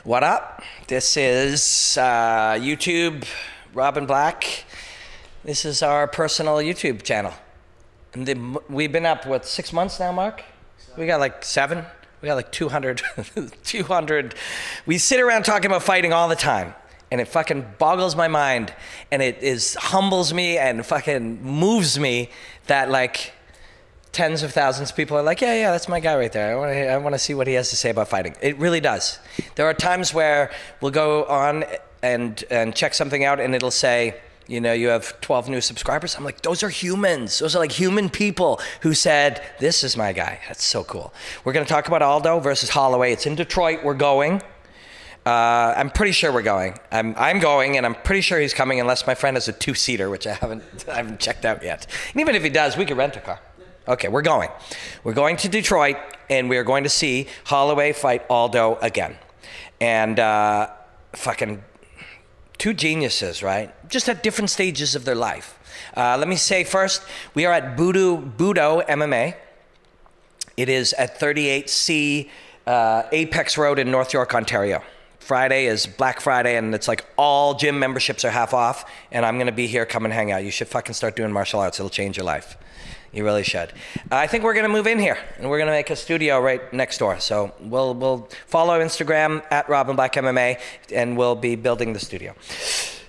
What up? This is YouTube, Robin Black. This is our personal YouTube channel. And we've been up, what, 6 months now, Mark? We got like 7. We got like 200. 200. We sit around talking about fighting all the time. And it fucking boggles my mind. And it humbles me and fucking moves me that like tens of thousands of people are like, yeah, that's my guy right there. I want to see what he has to say about fighting. It really does. There are times where we'll go on and check something out and it'll say, you know, you have 12 new subscribers. I'm like, those are humans. Those are like human people who said, this is my guy. That's so cool. We're going to talk about Aldo versus Holloway. It's in Detroit. We're going. I'm pretty sure we're going. I'm going, and I'm pretty sure he's coming unless my friend has a 2-seater, which I haven't checked out yet. And even if he does, we could rent a car. Okay, we're going. We're going to Detroit, and we are going to see Holloway fight Aldo again. And fucking two geniuses, right? Just at different stages of their life. Let me say first, we are at Budo MMA. It is at 38C Apex Road in North York, Ontario. Friday is Black Friday, and it's like all gym memberships are half off, and I'm going to be here. Come and hang out. You should fucking start doing martial arts. It'll change your life. You really should. I think we're going to move in here, and we're going to make a studio right next door. So we'll follow Instagram at Robin Black MMA, and we'll be building the studio.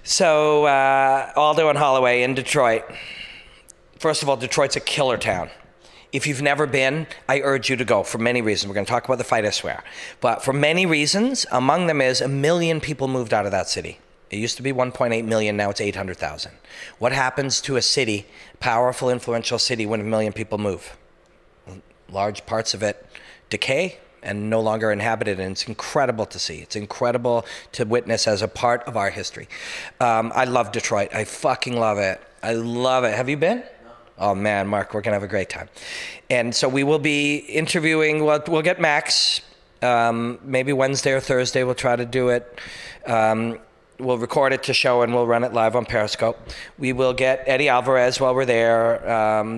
So Aldo and Holloway in Detroit. First of all, Detroit's a killer town. If you've never been, I urge you to go for many reasons. We're going to talk about the fight, I swear. But for many reasons, among them is 1 million people moved out of that city. It used to be 1.8 million, now it's 800,000. What happens to a city, powerful, influential city, when 1 million people move? Large parts of it decay and no longer inhabited, and it's incredible to see. It's incredible to witness as a part of our history. I love Detroit. I fucking love it. I love it. Have you been? Oh man, Mark, we're gonna have a great time. And so we will be interviewing, we'll get Max, maybe Wednesday or Thursday, we'll try to do it. We'll record it to show and we'll run it live on Periscope. We will get Eddie Alvarez while we're there,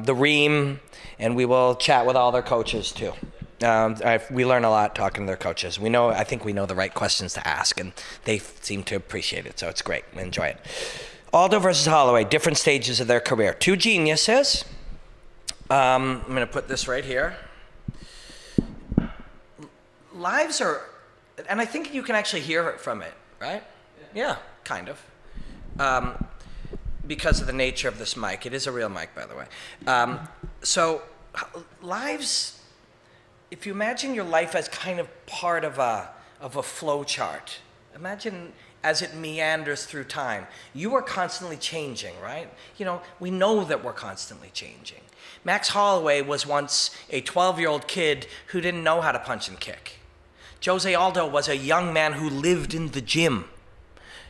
the Ream, and we will chat with all their coaches too. We learn a lot talking to their coaches. I think we know the right questions to ask, and they seem to appreciate it, so it's great. We enjoy it. Aldo versus Holloway, different stages of their career. Two geniuses. I'm going to put this right here. Lives are, and I think you can actually hear it from it, right? Yeah, kind of. Because of the nature of this mic. It is a real mic, by the way. So lives, if you imagine your life as kind of part of a flow chart, imagine as it meanders through time, you are constantly changing, right? You know, we know that we're constantly changing. Max Holloway was once a 12-year-old kid who didn't know how to punch and kick. Jose Aldo was a young man who lived in the gym,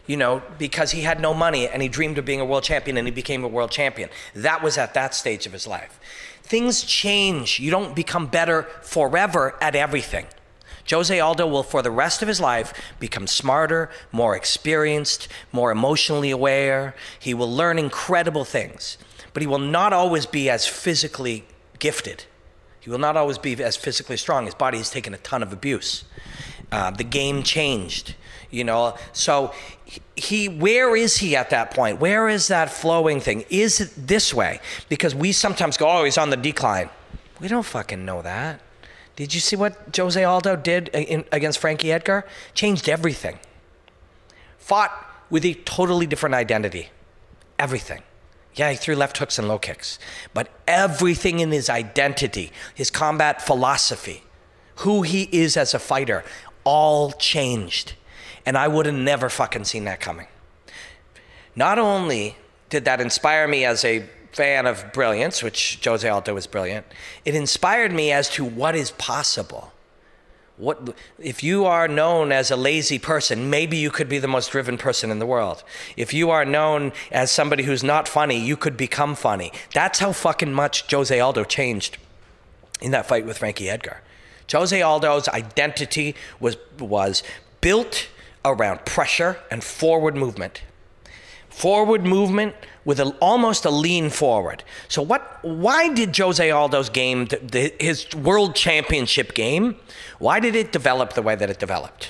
you know, because he had no money and he dreamed of being a world champion, and he became a world champion. That was at that stage of his life. Things change. You don't become better forever at everything. Jose Aldo will, for the rest of his life, become smarter, more experienced, more emotionally aware. He will learn incredible things, but he will not always be as physically gifted. He will not always be as physically strong. His body has taken a ton of abuse. The game changed, you know. So where is he at that point? Where is that flowing thing? Is it this way? Because we sometimes go, oh, he's on the decline. We don't fucking know that. Did you see what Jose Aldo did against Frankie Edgar? Changed everything. Fought with a totally different identity. Everything. Yeah, he threw left hooks and low kicks. But everything in his identity, his combat philosophy, who he is as a fighter, all changed. And I would have never fucking seen that coming. Not only did that inspire me as a fan of brilliance, which Jose Aldo is brilliant, it inspired me as to what is possible. What if you are known as a lazy person, maybe you could be the most driven person in the world. If you are known as somebody who's not funny, you could become funny. That's how fucking much Jose Aldo changed in that fight with Frankie Edgar. Jose Aldo's identity was built around pressure and forward movement. Forward movement with almost a lean forward. So why did Jose Aldo's game, his world championship game, why did it develop the way that it developed?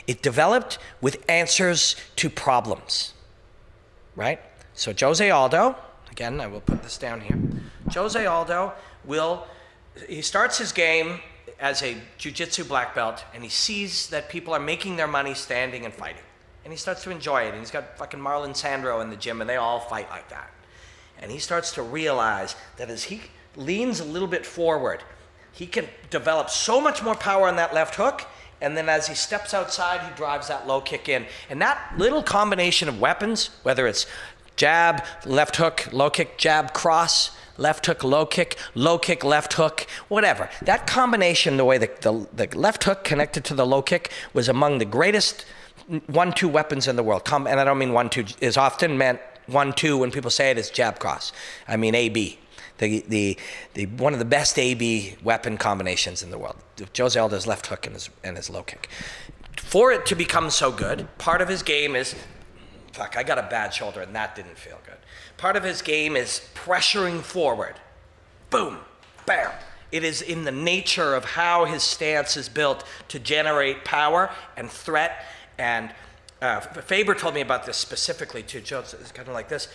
It developed with answers to problems, right? So Jose Aldo, again, I will put this down here. Jose Aldo he starts his game as a jiu-jitsu black belt, and he sees that people are making their money standing and fighting. And he starts to enjoy it. And he's got fucking Marlon Sandro in the gym, and they all fight like that. And he starts to realize that as he leans a little bit forward, he can develop so much more power on that left hook, and then as he steps outside, he drives that low kick in. And that little combination of weapons, whether it's jab, left hook, low kick, jab, cross, left hook, left hook, whatever. That combination, the way the left hook connected to the low kick, was among the greatest 1-2 weapons in the world. And I don't mean 1-2 is often meant 1-2 when people say it is jab cross. I mean AB. The one of the best AB weapon combinations in the world. Jose Aldo's left hook and his low kick. For it to become so good, part of his game is, fuck, I got a bad shoulder and that didn't feel good. Part of his game is pressuring forward. Boom, bam. It is in the nature of how his stance is built to generate power and threat. And Faber told me about this specifically too. Joe's kind of like this.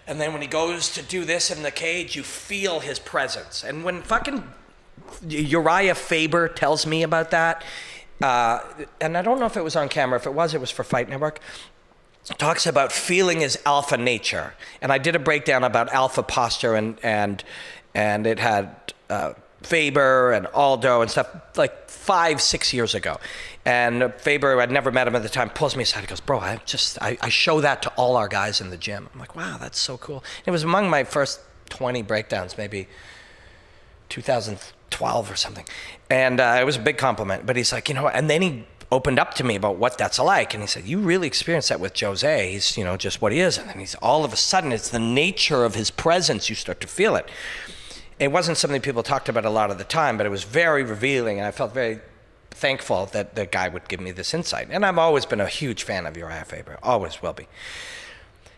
And then when he goes to do this in the cage, you feel his presence. And when fucking Uriah Faber tells me about that, and I don't know if it was on camera. If it was for Fight Network. Talks about feeling his alpha nature. And I did a breakdown about alpha posture, and it had Faber and Aldo and stuff like 5-6 years ago. And Faber, I'd never met him at the time, pulls me aside. He goes, bro, I show that to all our guys in the gym. I'm like, wow, that's so cool. And it was among my first 20 breakdowns, maybe 2012 or something. And it was a big compliment. But he's like, you know what? And then he opened up to me about what that's like. And he said, you really experienced that with Jose. He's, just what he is. And then he's all of a sudden, it's the nature of his presence. You start to feel it. It wasn't something people talked about a lot of the time, but it was very revealing. And I felt very thankful that the guy would give me this insight. And I've always been a huge fan of Uriah Faber. Always will be.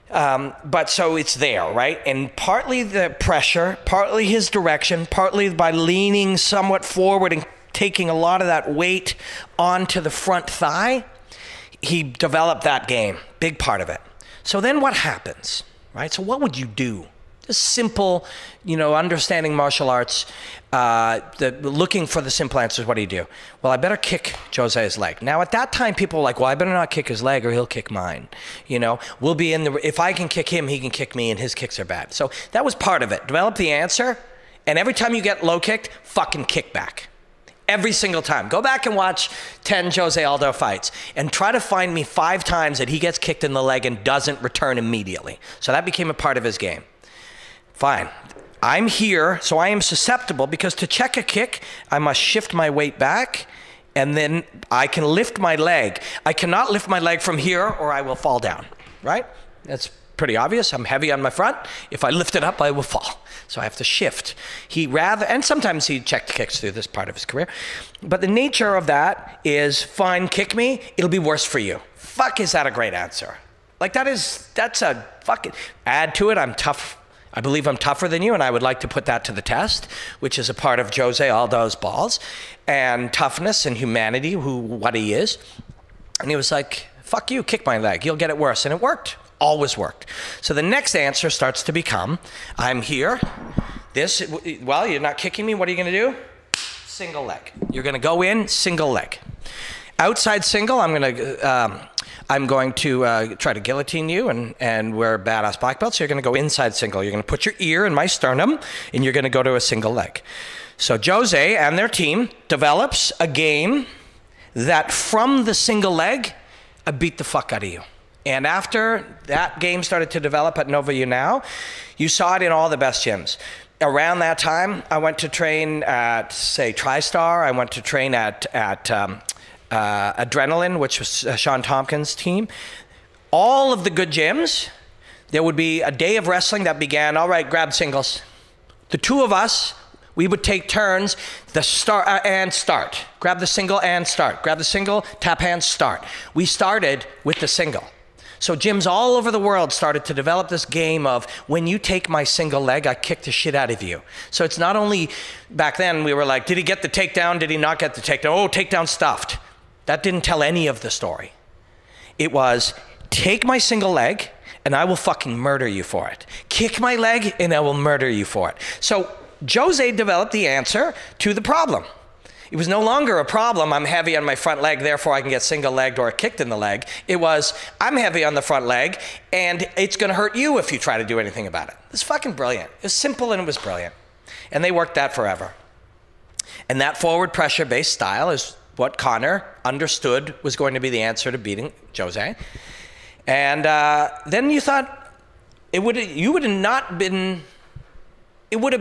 But so it's there, right? And partly the pressure, partly his direction, partly by leaning somewhat forward and taking a lot of that weight onto the front thigh, he developed that game, big part of it. So then what happens, right? So what would you do? Just simple, understanding martial arts, looking for the simple answers. What do you do? Well, I better kick Jose's leg. Now, at that time, people were like, well, I better not kick his leg or he'll kick mine. We'll be if I can kick him, he can kick me, and his kicks are bad. So that was part of it. Develop the answer, and every time you get low kicked, fucking kick back. Every single time. Go back and watch 10 Jose Aldo fights and try to find me 5 times that he gets kicked in the leg and doesn't return immediately. So that became a part of his game. Fine. I'm here, so I am susceptible, because to check a kick, I must shift my weight back, and then I can lift my leg. I cannot lift my leg from here or I will fall down, right? That's pretty obvious. I'm heavy on my front. If I lift it up, I will fall. So I have to shift. And sometimes he checked kicks through this part of his career. But the nature of that is, fine, kick me, it'll be worse for you. Fuck, is that a great answer? Like that's a fucking, add to it, I'm tough. I believe I'm tougher than you, and I would like to put that to the test, which is a part of Jose Aldo's balls, and toughness and humanity, what he is. And he was like, fuck you, kick my leg, you'll get it worse. And it worked, always worked. So the next answer starts to become, I'm here, well, you're not kicking me, what are you gonna do? Single leg. You're gonna go in, single leg. Outside single, I'm going to try to guillotine you, and we're badass black belts. So you're going to go inside single. You're going to put your ear in my sternum, and you're going to go to a single leg. So Jose and their team develops a game that from the single leg, I beat the fuck out of you. And after that game started to develop at Nova Now, you saw it in all the best gyms. Around that time, I went to train at, say, TriStar. I went to train at Adrenaline, which was Sean Tompkins' team. All of the good gyms, there would be a day of wrestling that began, all right, grab singles. The two of us, we would take turns, and start. Grab the single and start. Grab the single, tap hands, start. We started with the single. So gyms all over the world started to develop this game of, when you take my single leg, I kick the shit out of you. So it's not only, back then we were like, did he get the takedown? Did he not get the takedown? Oh, takedown stuffed. That didn't tell any of the story. It was, take my single leg and I will fucking murder you for it. Kick my leg and I will murder you for it. So Jose developed the answer to the problem. It was no longer a problem, I'm heavy on my front leg, therefore I can get single-legged or kicked in the leg. It was, I'm heavy on the front leg, and it's gonna hurt you if you try to do anything about it. It's fucking brilliant. It was simple and it was brilliant. And they worked that forever. And that forward pressure-based style is what Conor understood was going to be the answer to beating Jose. And then you thought, it would have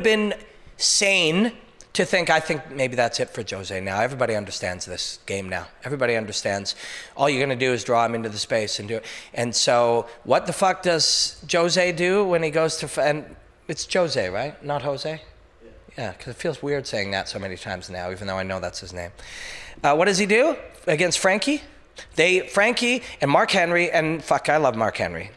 been sane to think, I think maybe that's it for Jose now. Everybody understands this game now. Everybody understands all you're going to do is draw him into the space and do it. And so what the fuck does Jose do when he goes to, and it's Jose, right? Not Jose? Yeah, because it feels weird saying that so many times now, even though I know that's his name. What does he do against Frankie? Frankie and Mark Henry, and fuck, I love Mark Henry.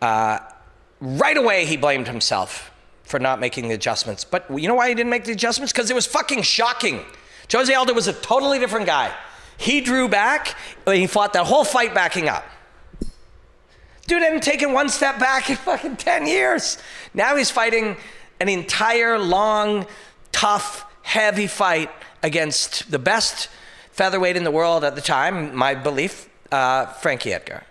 Right away, he blamed himself for not making the adjustments. But you know why he didn't make the adjustments? Because it was fucking shocking. Jose Aldo was a totally different guy. He drew back, and he fought that whole fight backing up. Dude hadn't taken one step back in fucking 10 years. Now he's fighting an entire long, tough, heavy fight against the best featherweight in the world at the time, my belief, Frankie Edgar.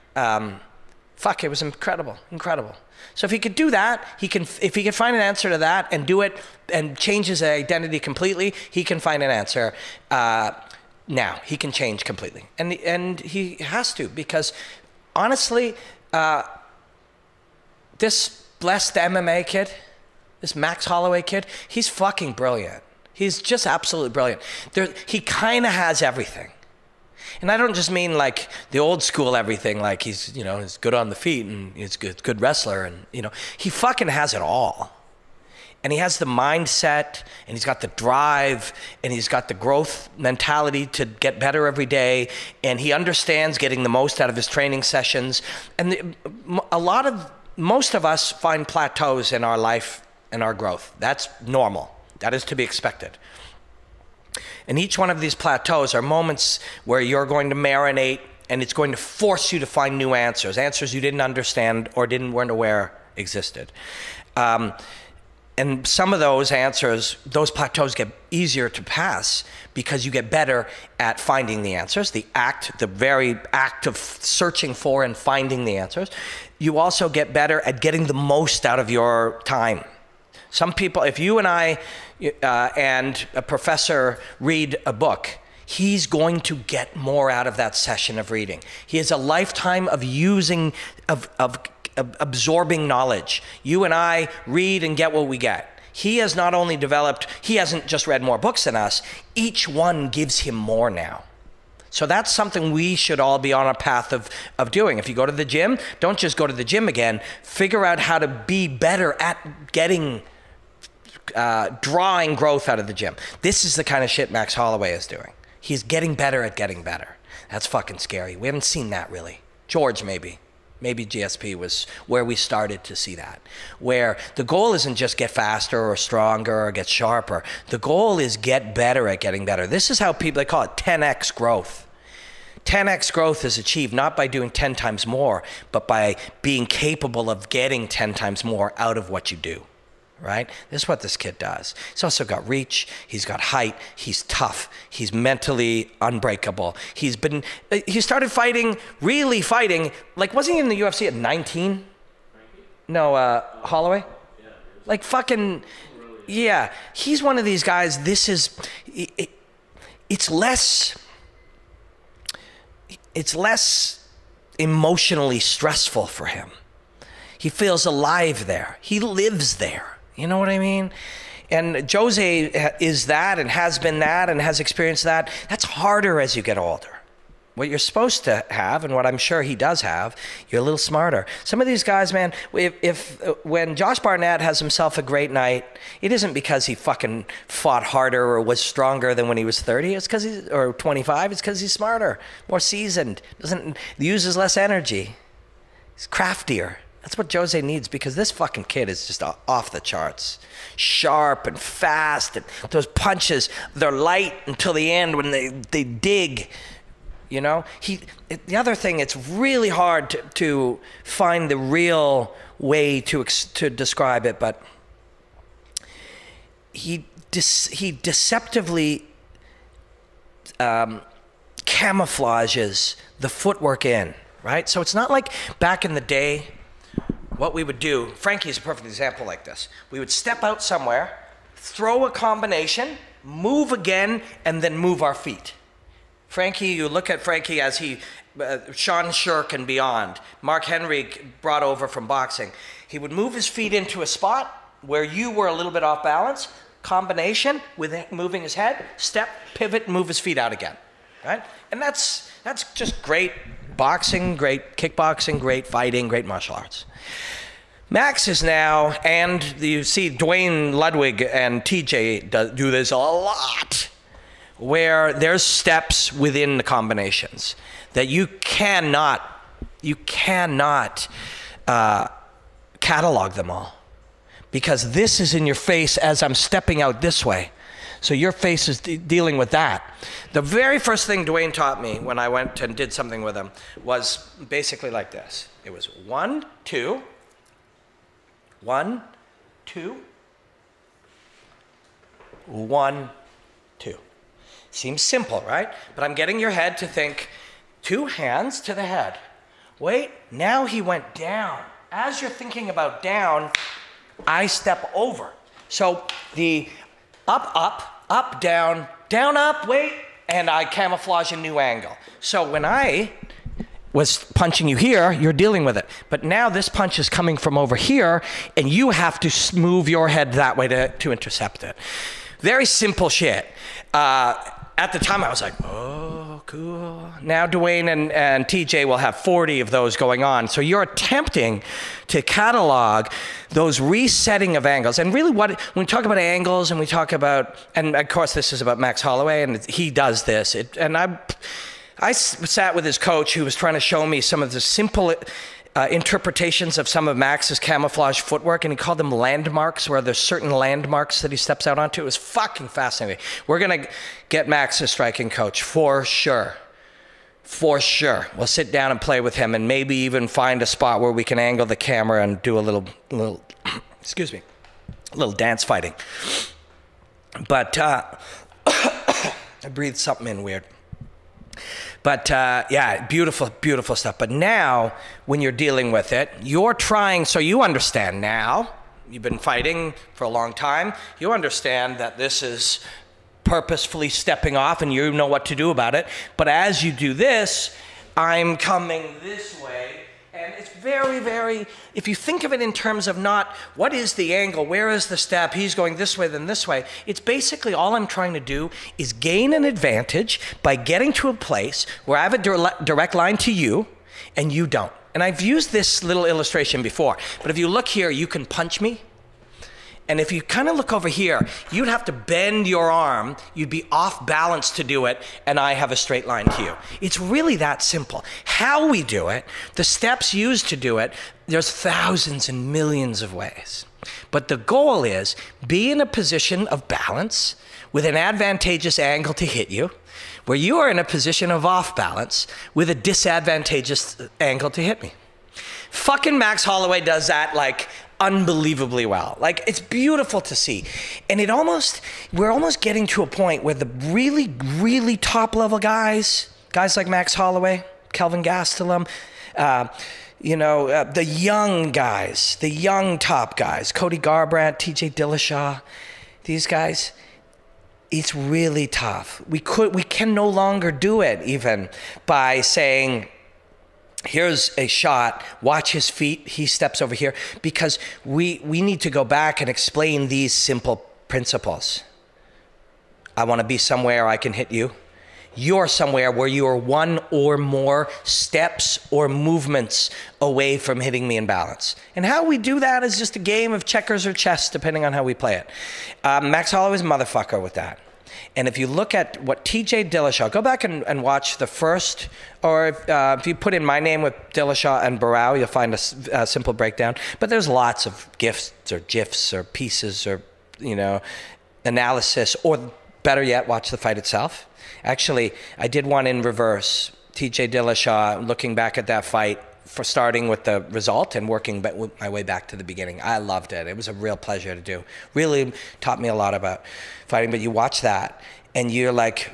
Fuck, it was incredible, incredible. So if he could do that, if he could find an answer to that and do it and change his identity completely, he can find an answer now. He can change completely. And he has to, because honestly, this blessed MMA kid, this Max Holloway kid, he's fucking brilliant. He's just absolutely brilliant. He kind of has everything. And I don't just mean like the old school everything, like he's good on the feet and he's a good wrestler, and he fucking has it all. And he has the mindset, and he's got the drive, and he's got the growth mentality to get better every day, and he understands getting the most out of his training sessions. And most of us find plateaus in our life and our growth. That's normal. That is to be expected. And each one of these plateaus are moments where you're going to marinate, and it's going to force you to find new answers you didn't understand or weren't aware existed. And some of those answers, those plateaus get easier to pass because you get better at finding the answers, the very act of searching for and finding the answers. You also get better at getting the most out of your time. Some people, if you and I and a professor read a book, he's going to get more out of that session of reading. He has a lifetime of absorbing knowledge. You and I read and get what we get. He has not only developed, he hasn't just read more books than us, each one gives him more now. So that's something we should all be on a path of doing. If you go to the gym, don't just go to the gym again. Figure out how to be better at drawing growth out of the gym. This is the kind of shit Max Holloway is doing. He's getting better at getting better. That's fucking scary. We haven't seen that really. George maybe. Maybe GSP was where we started to see that. Where the goal isn't just get faster or stronger or get sharper. The goal is get better at getting better. This is how they call it 10x growth. 10x growth is achieved not by doing 10 times more, but by being capable of getting 10 times more out of what you do. Right? This is what this kid does. He's also got reach. He's got height. He's tough. He's mentally unbreakable. He started really fighting, like, wasn't he in the UFC at 19? No, Holloway? Like fucking, yeah. He's one of these guys, it's less emotionally stressful for him. He feels alive there. He lives there. You know what I mean? And Jose is that and has been that and has experienced that. That's harder as you get older. What you're supposed to have, and what I'm sure he does have, you're a little smarter. Some of these guys, man, when Josh Barnett has himself a great night, it isn't because he fucking fought harder or was stronger than when he was 30. It's because or 25. It's because he's smarter, more seasoned, uses less energy. He's craftier. That's what Jose needs, because this fucking kid is just off the charts. Sharp and fast, and those punches, they're light until the end when they dig. You know, the other thing, it's really hard to find the real way to describe it, but he deceptively camouflages the footwork in, right? So it's not like back in the day, what we would do, Frankie's a perfect example like this. We would step out somewhere, throw a combination, move again, and then move our feet. Frankie, you look at Frankie as Sean Shirk and beyond, Mark Henry brought over from boxing. He would move his feet into a spot where you were a little bit off balance, combination with moving his head, step, pivot, move his feet out again, right? And that's just great boxing, great kickboxing, great fighting, great martial arts. Max is now, and you see Dwayne Ludwig and TJ do this a lot, where there's steps within the combinations that you cannot catalog them all, because this is in your face as I'm stepping out this way. So your face is dealing with that. The very first thing Dwayne taught me when I went and did something with him was basically like this. It was 1, 2, 1, 2, 1, 2. Seems simple, right? But I'm getting your head to think 2 hands to the head. Wait, now he went down. As you're thinking about down, I step over. So the up, down, up, wait, and I camouflage a new angle. So when I was punching you here, you're dealing with it. But now this punch is coming from over here, and you have to move your head that way to intercept it. Very simple shit. At the time, I was like, oh, cool. Now Dwayne and TJ will have 40 of those going on. So you're attempting to catalog those resetting of angles. And really when we talk about angles and we talk about, and of course this is about Max Holloway, and he does this. I sat with his coach who was trying to show me some of the simple interpretations of some of Max's camouflage footwork, and he called them landmarks, where there's certain landmarks that he steps out onto. It was fucking fascinating. We're gonna get Max a striking coach for sure. For sure. We'll sit down and play with him, and maybe even find a spot where we can angle the camera and do a little excuse me, a little dance fighting. But I breathed something in weird. But yeah, beautiful, beautiful stuff. But now, when you're dealing with it, you're trying, so you understand now, you've been fighting for a long time, you understand that this is purposefully stepping off and you know what to do about it. But as you do this, I'm coming this way, and it's very, very, if you think of it in terms of not, what is the angle, where is the step, he's going this way, then this way, it's basically all I'm trying to do is gain an advantage by getting to a place where I have a direct line to you, and you don't. And I've used this little illustration before, but if you look here, you can punch me. And if you kind of look over here, you'd have to bend your arm, you'd be off balance to do it, and I have a straight line to you. It's really that simple. How we do it, the steps used to do it, there's thousands and millions of ways. But the goal is, be in a position of balance with an advantageous angle to hit you, where you are in a position of off balance with a disadvantageous angle to hit me. Fucking Max Holloway does that like unbelievably well. Like, it's beautiful to see. And we're almost getting to a point where the really, really top level guys like Max Holloway, Kelvin Gastelum, the young guys, the young top guys, Cody Garbrandt, TJ Dillashaw, these guys, it's really tough. We can no longer do it even by saying, here's a shot, watch his feet, he steps over here, because we need to go back and explain these simple principles. I want to be somewhere I can hit you. You're somewhere where you are one or more steps or movements away from hitting me in balance. And how we do that is just a game of checkers or chess, depending on how we play it. Max Holloway's a motherfucker with that. And if you look at what TJ Dillashaw, go back and watch the first, or if you put in my name with Dillashaw and Barao, you'll find a simple breakdown. But there's lots of GIFs or pieces or, analysis, or better yet, watch the fight itself. Actually, I did one in reverse TJ Dillashaw, looking back at that fight, for starting with the result and working my way back to the beginning. I loved it. It was a real pleasure to do. Really taught me a lot about fighting. But you watch that, and you're like,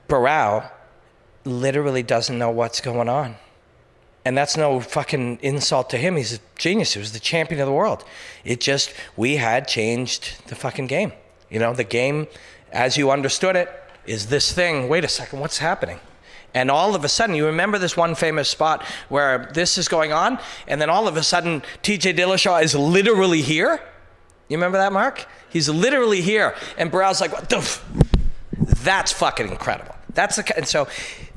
Barao literally doesn't know what's going on. And that's no fucking insult to him. He's a genius. He was the champion of the world. It just, we had changed the fucking game. You know, the game, as you understood it, is this thing. Wait a second, what's happening? And all of a sudden, you remember this one famous spot where this is going on, and then all of a sudden, TJ Dillashaw is literally here? You remember that, Mark? He's literally here. And Barao's like, what the That's fucking incredible. And so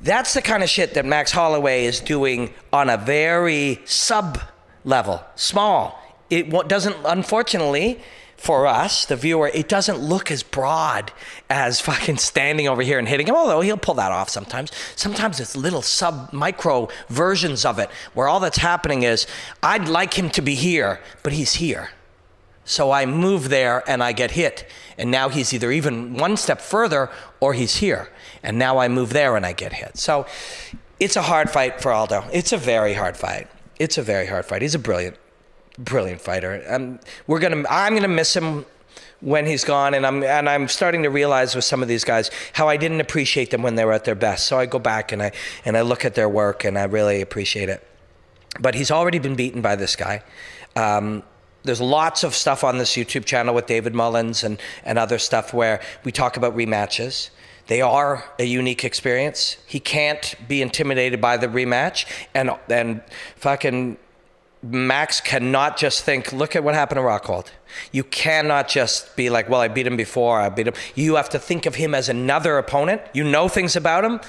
that's the kind of shit that Max Holloway is doing on a very sub-level, small. It doesn't, unfortunately, for us, the viewer, it doesn't look as broad as fucking standing over here and hitting him, although he'll pull that off sometimes. Sometimes it's little micro versions of it where all that's happening is, I'd like him to be here, but he's here. So I move there and I get hit. And now he's either even one step further or he's here. And now I move there and I get hit. So it's a hard fight for Aldo. It's a very hard fight. It's a very hard fight. He's a brilliant fighter. I'm gonna miss him when he's gone, and I'm starting to realize with some of these guys how I didn't appreciate them when they were at their best. So I go back and I look at their work and I really appreciate it. But he's already been beaten by this guy. There's lots of stuff on this YouTube channel with David Mullins and other stuff where we talk about rematches. They are a unique experience. He can't be intimidated by the rematch, and fucking Max cannot just think, look at what happened to Rockhold. You cannot just be like, well, I beat him before, I beat him. You have to think of him as another opponent. You know things about him,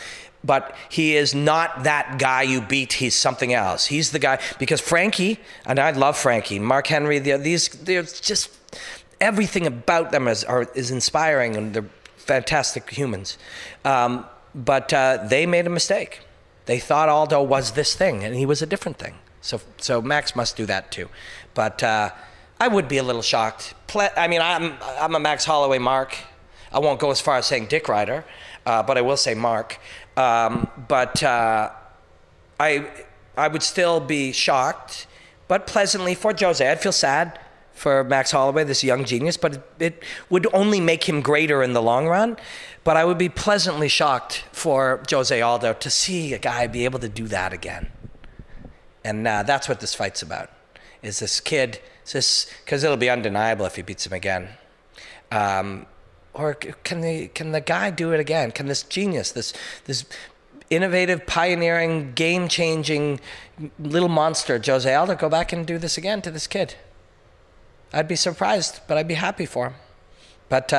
but he is not that guy you beat. He's something else. He's the guy, because Frankie, and I love Frankie, Mark Henry, they're just, everything about them is inspiring, and they're fantastic humans. But they made a mistake. They thought Aldo was this thing, and he was a different thing. So Max must do that too. But I would be a little shocked. I mean, I'm a Max Holloway mark. I won't go as far as saying Dick Rider, but I will say mark. But I would still be shocked, but pleasantly for Jose. I'd feel sad for Max Holloway, this young genius, but it would only make him greater in the long run. But I would be pleasantly shocked for Jose Aldo to see a guy be able to do that again. And that's what this fight's about, is this kid, because it'll be undeniable if he beats him again. Or can the guy do it again? Can this genius, this innovative, pioneering, game-changing little monster, Jose Aldo, go back and do this again to this kid? I'd be surprised, but I'd be happy for him. But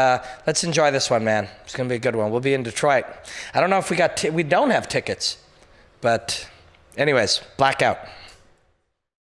let's enjoy this one, man. It's going to be a good one. We'll be in Detroit. I don't know if we don't have tickets, but anyways, blackout.